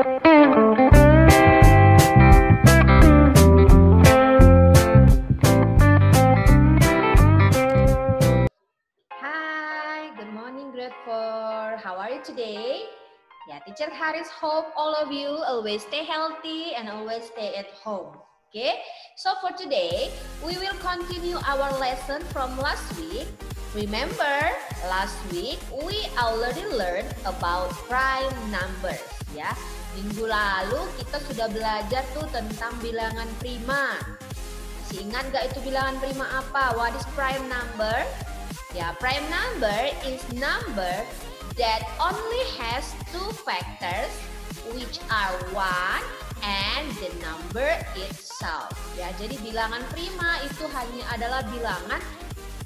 Hi, good morning grade 4. How are you today? Yeah, Teacher Haris hope all of you always stay healthy and always stay at home. Okay, so for today, we will continue our lesson from last week. Remember, last week we already learned about prime numbers. Ya, minggu lalu kita sudah belajar tuh tentang bilangan prima. Masih ingat gak itu bilangan prima apa? What is prime number? Ya, prime number is number that only has two factors, which are 1 and the number itself. Ya, jadi bilangan prima itu hanya adalah bilangan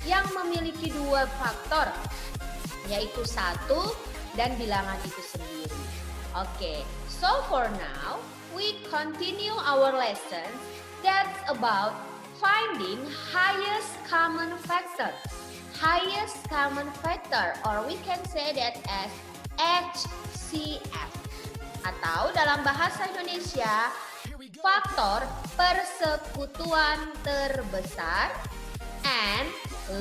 yang memiliki dua faktor, yaitu 1 dan bilangan itu sendiri. Oke, so for now, we continue our lesson that's about finding highest common factor. Highest common factor, or we can say that as HCF. Atau dalam bahasa Indonesia, faktor persekutuan terbesar and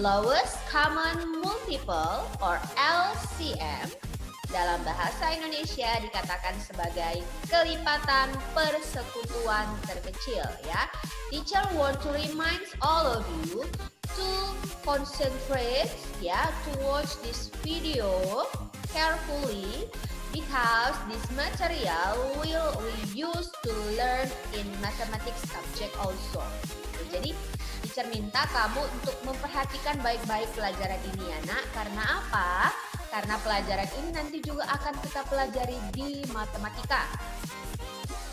lowest common multiple or LCM. Dalam bahasa Indonesia dikatakan sebagai kelipatan persekutuan terkecil, ya. Teacher want to remind all of you to concentrate, ya, to watch this video carefully because this material will we use to learn in mathematics subject also. Jadi teacher minta kamu untuk memperhatikan baik-baik pelajaran ini ya nak. Karena apa? Karena pelajaran ini nanti juga akan kita pelajari di matematika.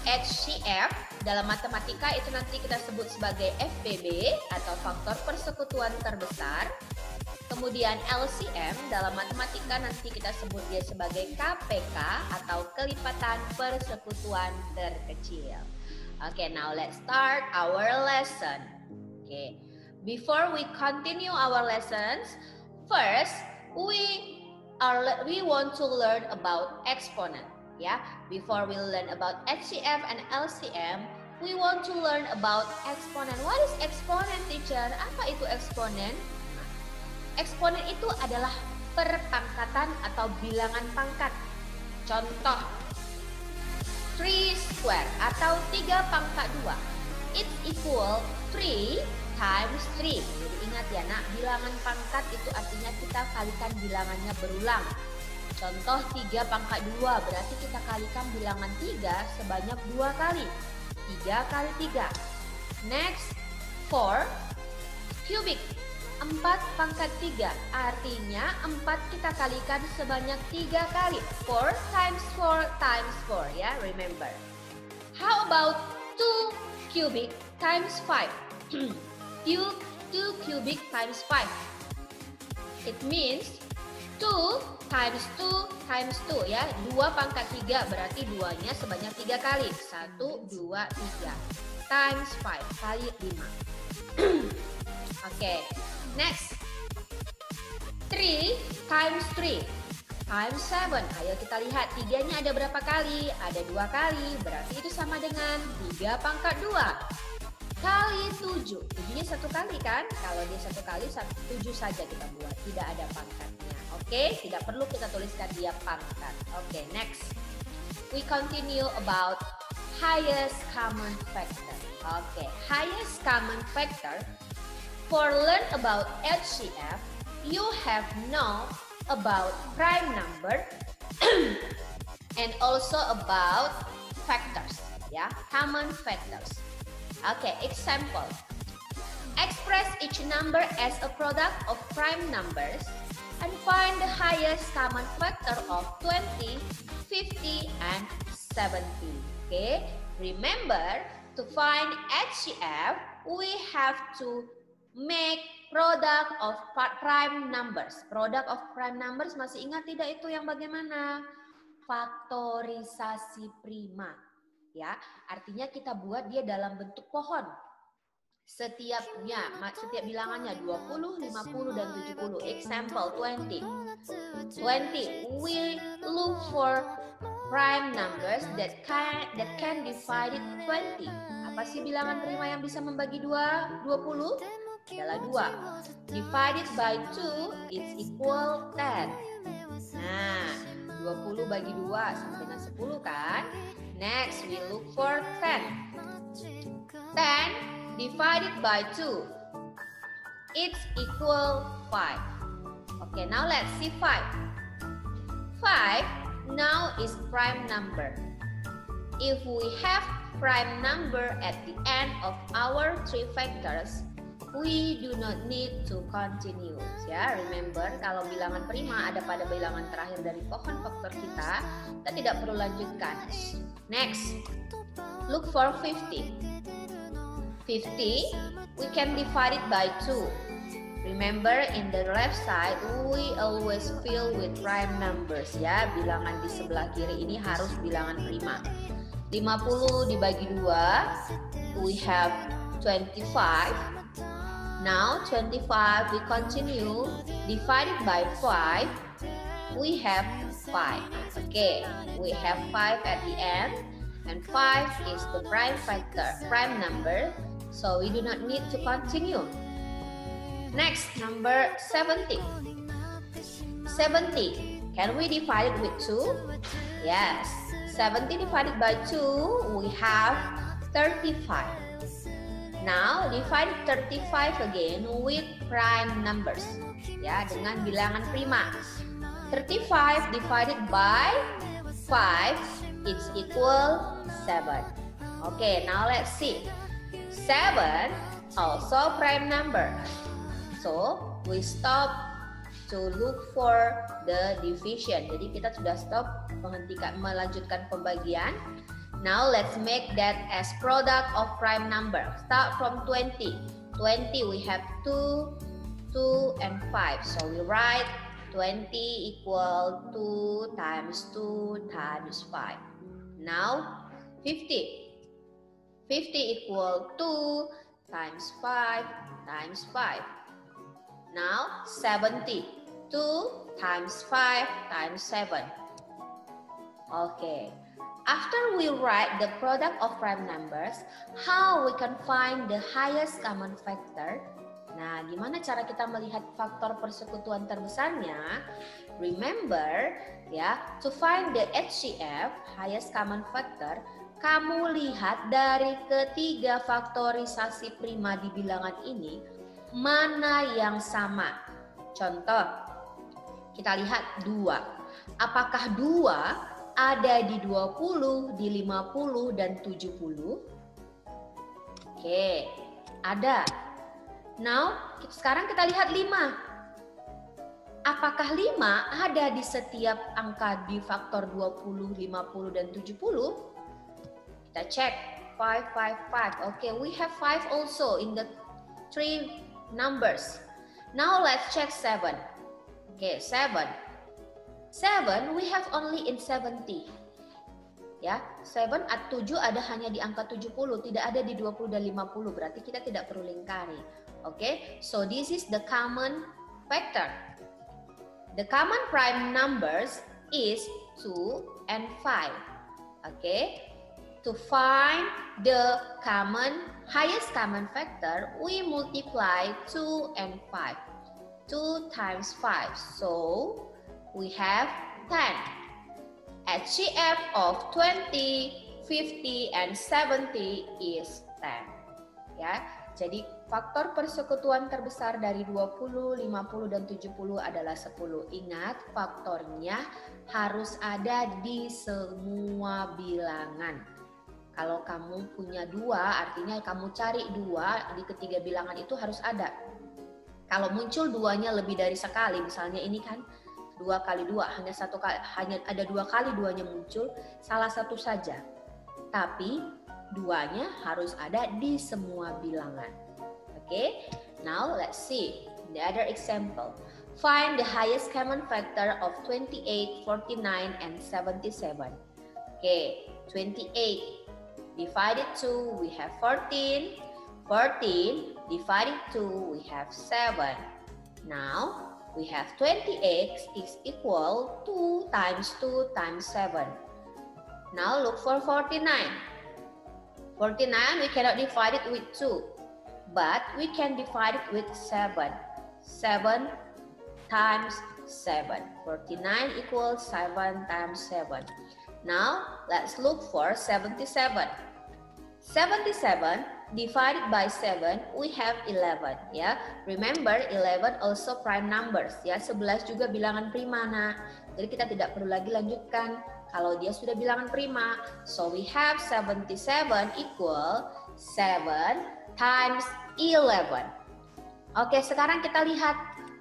HCF dalam matematika itu nanti kita sebut sebagai FPB atau faktor persekutuan terbesar. Kemudian LCM dalam matematika nanti kita sebut dia sebagai KPK atau kelipatan persekutuan terkecil. Okay, now let's start our lesson. Okay, before we continue our lessons, first we want to learn about exponent. Ya, before we learn about HCF and LCM, we want to learn about exponent. What is exponent, teacher? Apa itu eksponen? Eksponen itu adalah perpangkatan atau bilangan pangkat. Contoh, 3 square atau 3 pangkat 2. It's equal 3 times 3. Jadi ingat ya nak, bilangan pangkat itu artinya kita kalikan bilangannya berulang. Contoh 3 pangkat 2 berarti kita kalikan bilangan 3 sebanyak 2 kali. 3 kali 3. Next, 4 cubic. 4 pangkat 3 artinya 4 kita kalikan sebanyak 3 kali. 4 times 4 times 4 ya, remember. How about 2 cubic times 5? 2 cubic times 5. It means 2 times 2 times 2 ya. 2 pangkat 3 berarti 2-nya sebanyak 3 kali. 1, 2, 3. Times 5 kali 5. Oke, next. 3 times 3 times 7. Ayo kita lihat 3-nya ada berapa kali? Ada 2 kali. Berarti itu sama dengan 3 pangkat 2 kali 7. 7-nya 1 kali kan? Kalau dia 1 kali 7 saja kita buat. Tidak ada pangkatnya. Oke, tidak perlu kita tuliskan dia pangkat. Oke, next. We continue about highest common factor. Oke, highest common factor. For learn about HCF, you have know about prime number and also about factors, ya, common factors. Okay, example. Express each number as a product of prime numbers and find the highest common factor of 20, 50, and 70. Okay, remember to find HCF, we have to make product of prime numbers. Product of prime numbers masih ingat tidak itu yang bagaimana? Faktorisasi prima. Ya, artinya kita buat dia dalam bentuk pohon. Setiap bilangannya 20, 50, dan 70. Example 20. 20. We look for prime numbers that can divide 20. Apa sih bilangan prima yang bisa membagi 20? Adalah 2. Divided by 2 is equal 10. Nah, 20 bagi 2 sama dengan 10 kan? Next, we look for 10. 10 divided by 2. It's equal 5. Okay, now let's see 5. 5 now is prime number. If we have prime number at the end of our 3 factors, we do not need to continue. Ya, remember kalau bilangan prima ada pada bilangan terakhir dari pohon faktor kita tidak perlu lanjutkan. Next, look for 50. 50, we can divide it by 2. Remember, in the left side, we always fill with prime numbers. Ya, bilangan di sebelah kiri ini harus bilangan prima. 50 dibagi 2, we have 25. Now 25 we continue, divided by 5, we have 5. Okay, we have 5 at the end, and 5 is the prime number, so we do not need to continue. Next, number 70. 70, can we divide it with 2? Yes, 70 divided by 2, we have 35. Now, divide 35 again with prime numbers. Ya, dengan bilangan prima. 35 divided by 5, it's equal 7. Okay, now let's see. 7 also prime number. So, we stop to look for the division. Jadi kita sudah stop melanjutkan pembagian. Now let's make that as product of prime number. Start from 20. 20 we have 2, 2 and 5. So we write 20 equal 2 times 2 times 5. Now 50. 50 equal 2 times 5 times 5. Now 70. 2 times 5 times 7. Okay. After we write the product of prime numbers, how we can find the highest common factor? Nah, gimana cara kita melihat faktor persekutuan terbesarnya? Remember, ya, to find the HCF, highest common factor, kamu lihat dari ketiga faktorisasi prima di bilangan ini, mana yang sama? Contoh, kita lihat 2. Apakah 2 ada di 20, di 50, dan 70? Oke, ada. Now, sekarang kita lihat 5. Apakah 5 ada di setiap angka di faktor 20, 50, dan 70? Kita cek. 5, 5, 5. Oke, we have 5 also in the 3 numbers. Now, let's check 7. Oke, 7. 7 we have only in 70. Ya, 7 at 7 ada hanya di angka 70, tidak ada di 20 dan 50, berarti kita tidak perlu lingkari. Oke, so this is the common factor. The common prime numbers is 2 and 5. Okay, to find the highest common factor, we multiply 2 and 5. 2 times 5, so we have 10. HCF of 20, 50, and 70 is 10. Ya, jadi faktor persekutuan terbesar dari 20, 50, dan 70 adalah 10. Ingat, faktornya harus ada di semua bilangan. Kalau kamu punya 2, artinya kamu cari 2 di ketiga bilangan itu harus ada. Kalau muncul 2-nya lebih dari sekali, misalnya ini kan 2 kali 2, hanya ada 2 kali 2-nya muncul, salah satu saja. Tapi 2-nya harus ada di semua bilangan. Okay, now let's see the other example. Find the highest common factor of 28, 49, and 77. Okay, 28 divided 2, we have 14. 14 divided 2, we have 7. Now, we have 28 is equal 2 times 2 times 7. Now look for 49. 49 we cannot divide it with 2, but we can divide it with 7. 7 times 7. 49 equals 7 times 7. Now let's look for 77. 77 divided by 7 we have 11 ya. Remember 11 also prime numbers ya. 11 juga bilangan prima nak. Jadi kita tidak perlu lagi lanjutkan kalau dia sudah bilangan prima. So we have 77 equal 7 times 11. Oke, sekarang kita lihat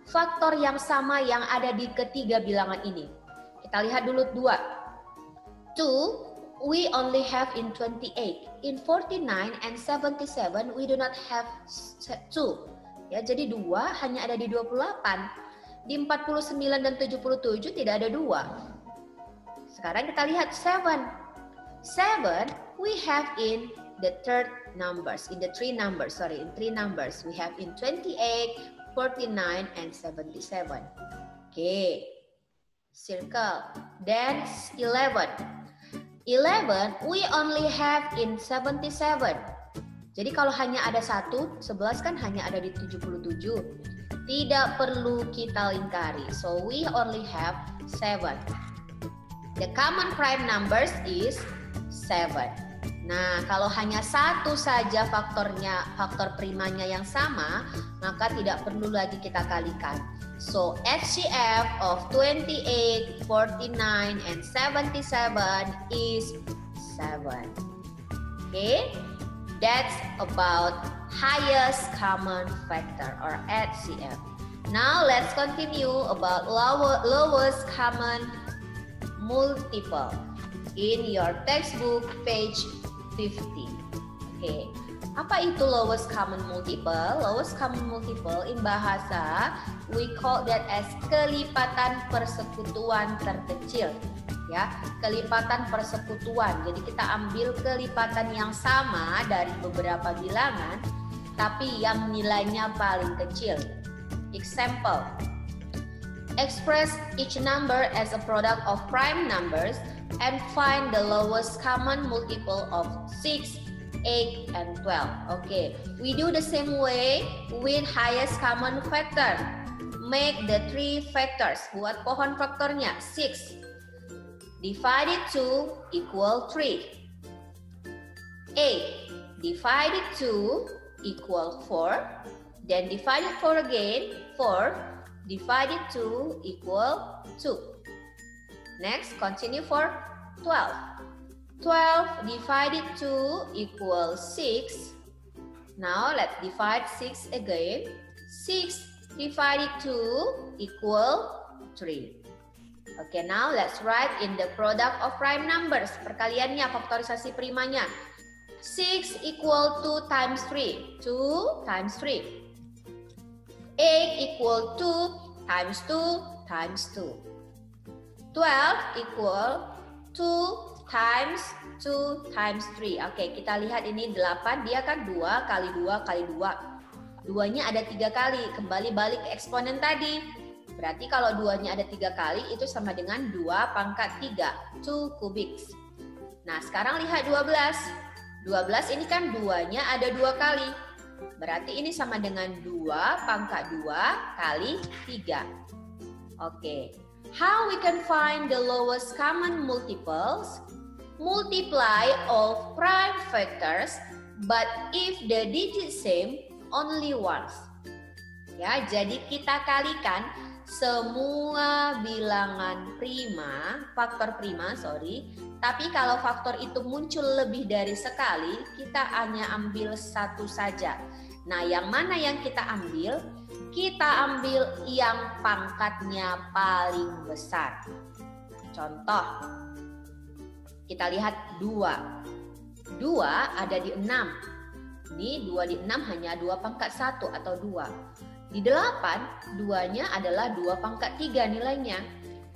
faktor yang sama yang ada di ketiga bilangan ini. Kita lihat dulu 2. 2 we only have in 28. In 49 and 77 we do not have 2. Ya, jadi 2 hanya ada di 28. Di 49 dan 77 tidak ada 2. Sekarang kita lihat 7. 7 we have in the third numbers, in 3 numbers. We have in 28, 49 and 77. Okay. Circle. Then 11. 11 we only have in 77. Jadi kalau hanya ada 1, 11 kan hanya ada di 77. Tidak perlu kita lingkari. So we only have 7. The common prime numbers is 7. Nah, kalau hanya satu saja faktornya, faktor primanya yang sama, maka tidak perlu lagi kita kalikan. So HCF of 28, 49, and 77 is 7. Okay, that's about highest common factor or HCF. Now let's continue about lowest common multiple in your textbook page 50. Okay. Apa itu lowest common multiple? Lowest common multiple in bahasa we call that as kelipatan persekutuan terkecil. Ya, kelipatan persekutuan. Jadi kita ambil kelipatan yang sama dari beberapa bilangan tapi yang nilainya paling kecil. Example. Express each number as a product of prime numbers and find the lowest common multiple of 6, 8, and 12. Okay, we do the same way with highest common factor. Make the 3 factors. Buat pohon faktornya 6. Divided 2 equal 3. 8 divided 2 equal 4. Then divided 4 again, 4. Divided 2 equal 2. Next, continue for 12. 12 divided 2 equals 6. Now let's divide 6 again. 6 divided 2 equal 3. Okay, now let's write in the product of prime numbers. Perkaliannya, faktorisasi primanya. 6 equal 2 times 3. 2 times 3. 8 equal 2 times 2 times 2. 12 equal 2 times 2 times 3. Oke, kita lihat ini 8, dia kan 2 kali 2 kali 2. 2-nya ada 3 kali, kembali balik ke eksponen tadi. Berarti kalau 2-nya ada 3 kali, itu sama dengan 2 pangkat 3, 2 cubics. Nah, sekarang lihat 12. 12 ini kan 2-nya ada 2 kali. Berarti ini sama dengan 2 pangkat 2 kali 3. Oke. How we can find the lowest common multiples? Multiply all prime factors, but if the digit same, only once. Ya, jadi kita kalikan semua bilangan prima, faktor prima, tapi kalau faktor itu muncul lebih dari sekali, kita hanya ambil satu saja. Nah, yang mana yang kita ambil? Kita ambil yang pangkatnya paling besar. Contoh, kita lihat 2. 2 ada di 6. Ini 2 di 6 hanya 2 pangkat 1 atau 2. Di 8, 2-nya adalah 2 pangkat 3 nilainya.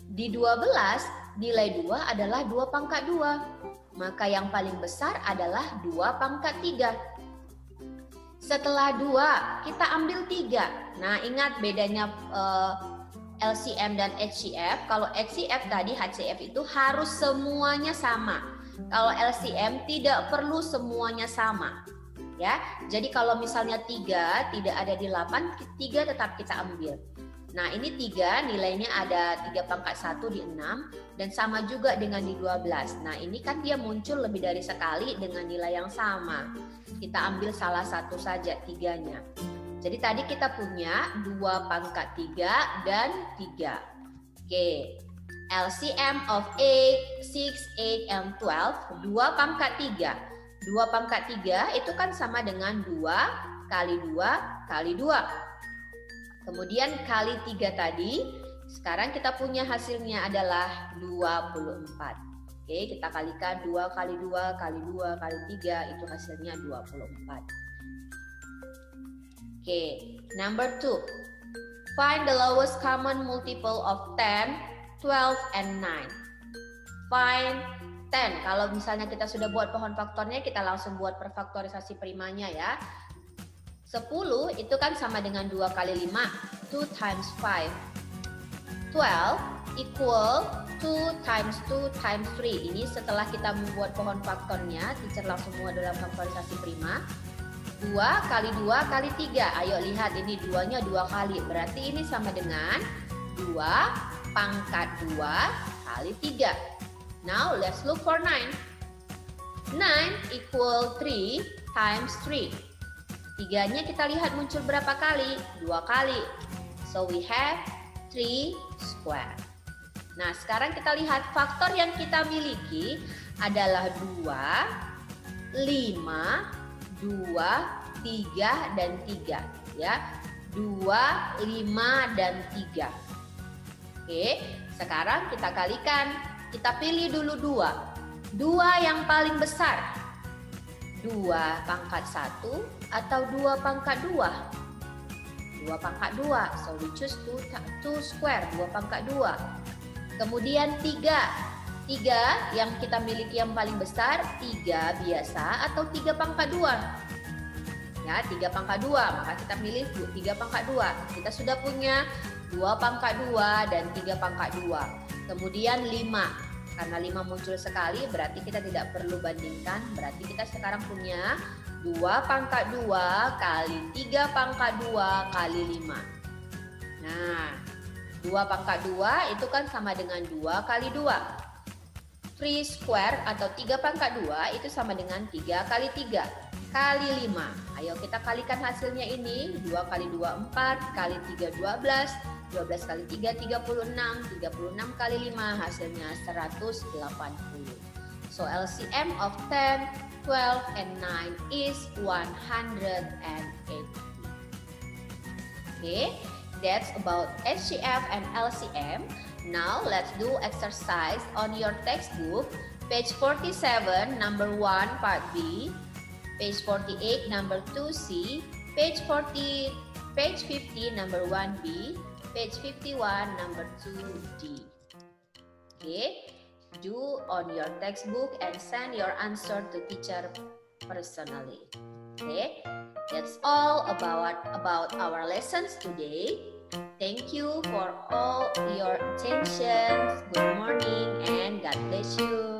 Di 12, nilai 2 adalah 2 pangkat 2. Maka yang paling besar adalah 2 pangkat 3. Setelah 2, kita ambil 3. Nah, ingat bedanya LCM dan HCF. Kalau HCF tadi, HCF itu harus semuanya sama. Kalau LCM tidak perlu semuanya sama. Ya, jadi kalau misalnya 3 tidak ada di 8, 3 tetap kita ambil. Nah, ini 3 nilainya ada 3 pangkat 1 di 6 dan sama juga dengan di 12. Nah, ini kan dia muncul lebih dari sekali dengan nilai yang sama. Kita ambil salah satu saja 3-nya. Jadi tadi kita punya 2 pangkat 3 dan 3. Oke. LCM of 8, 6, 8, and 12, 2 pangkat 3. 2 pangkat 3 itu kan sama dengan 2 kali 2 kali 2. Kemudian kali 3 tadi, sekarang kita punya hasilnya adalah 24. Oke, kita kalikan 2 kali 2 kali 2 kali 3, itu hasilnya 24. Oke, number 2. Find the lowest common multiple of 10, 12, and 9. Find 10. Kalau misalnya kita sudah buat pohon faktornya, kita langsung buat perfaktorisasi primanya ya. 10 itu kan sama dengan 2 kali 5, 2 times 5. 12 equal 2 times 2 times 3. Ini setelah kita membuat pohon faktornya, teacher langsung buat dalam faktorisasi prima. 2 kali 2 kali 3. Ayo lihat, ini 2-nya 2 kali. Berarti ini sama dengan 2 pangkat 2 kali 3. Now let's look for 9. 9 equal 3 times 3. 3-nya kita lihat muncul berapa kali? 2 kali. So we have 3 square. Nah, sekarang kita lihat faktor yang kita miliki adalah 2, 5, 2, 3, dan 3. Ya, 2, 5, dan 3. Oke, sekarang kita kalikan. Kita pilih dulu 2. 2 yang paling besar. 2 pangkat 1 atau 2 pangkat 2? 2 pangkat 2. So we choose 2 square, 2 pangkat 2. Kemudian 3. 3 yang kita miliki yang paling besar, 3 biasa atau 3 pangkat 2? Ya, 3 pangkat 2. Maka kita pilih 3 pangkat 2. Kita sudah punya 2 pangkat 2 dan 3 pangkat 2. Kemudian 5. Karena 5 muncul sekali, berarti kita tidak perlu bandingkan. Berarti kita sekarang punya 2 pangkat 2 kali 3 pangkat 2 kali 5. Nah, 2 pangkat 2 itu kan sama dengan 2 kali 2. 3 square atau 3 pangkat 2 itu sama dengan 3 kali 3 kali 5. Ayo kita kalikan hasilnya ini. 2 kali 2, 4, kali 3, 12. 12 kali 3, 36. 36 kali 5 hasilnya 180. So LCM of 10, 12, and 9 is 180. Okay, that's about HCF and LCM. Now let's do exercise on your textbook. Page 47, number 1, part B. Page 48, number 2C. Page 50, number 1B. Page 51, number 2D. Okay, do on your textbook and send your answer to teacher personally. Okay, that's all about our lessons today. Thank you for all your attention. Good morning and God bless you.